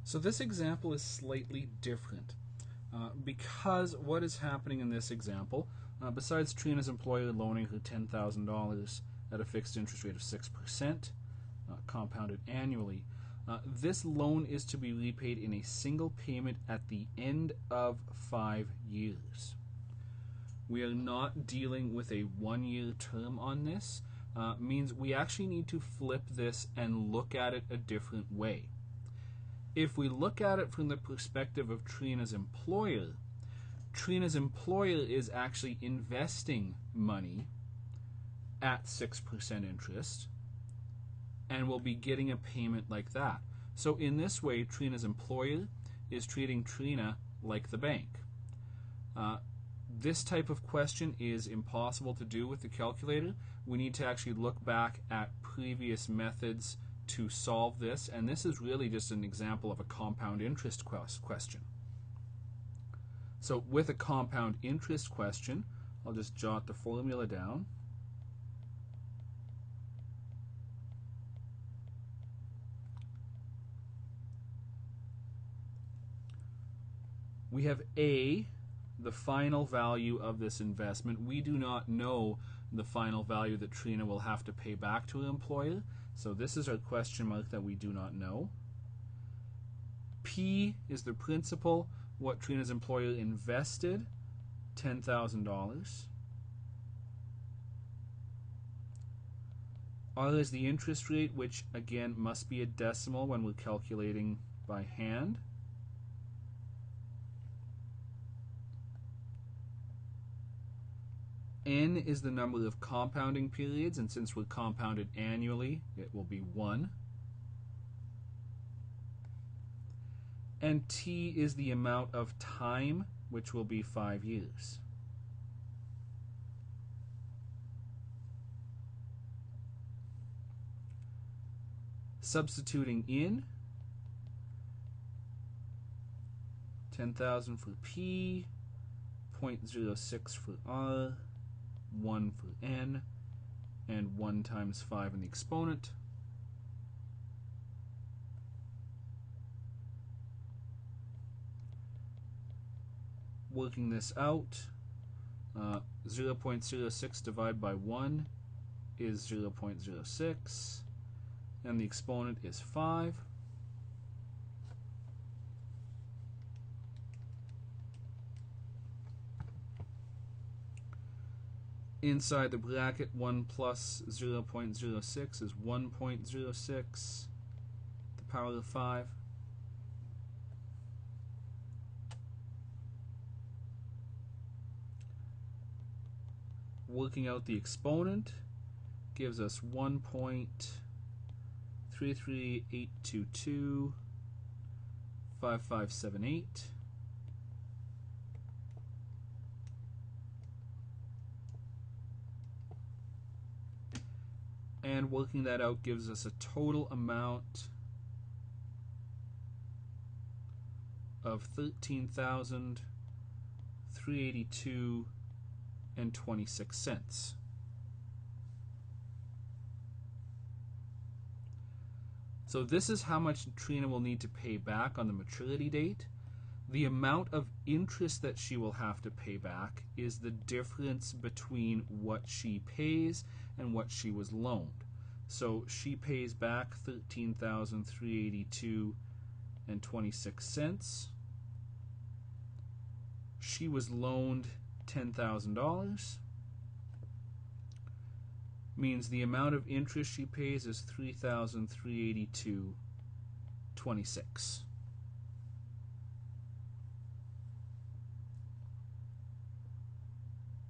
So this example is slightly different because what is happening in this example, besides Trina's employer loaning her $10,000 at a fixed interest rate of 6%, compounded annually, this loan is to be repaid in a single payment at the end of 5 years. We are not dealing with a 1-year term on this. Means we actually need to flip this and look at it a different way. If we look at it from the perspective of Trina's employer is actually investing money at 6% interest and will be getting a payment like that. So in this way, Trina's employer is treating Trina like the bank. This type of question is impossible to do with the calculator. We need to actually look back at previous methods to solve this, and this is really just an example of a compound interest question. So with a compound interest question, I'll just jot the formula down. We have A, the final value of this investment. We do not know the final value that Trina will have to pay back to her employer, so this is our question mark that we do not know. P is the principal, what Trina's employer invested, $10,000. R is the interest rate, which again must be a decimal when we're calculating by hand. N is the number of compounding periods, and since we're compounded annually, it will be 1. And T is the amount of time, which will be 5 years. Substituting in, 10,000 for P, 0.06 for R, 1 for N, and 1 times 5 in the exponent. Working this out, 0.06 divided by 1 is 0.06, and the exponent is 5. Inside the bracket, 1 plus 0.06 is 1.06, the power of 5. Working out the exponent gives us 1.338225578. And working that out gives us a total amount of $13,382.26. So this is how much Trina will need to pay back on the maturity date. The amount of interest that she will have to pay back is the difference between what she pays and what she was loaned. So she pays back $13,382.26. She was loaned $10,000. Means the amount of interest she pays is $3,382.26.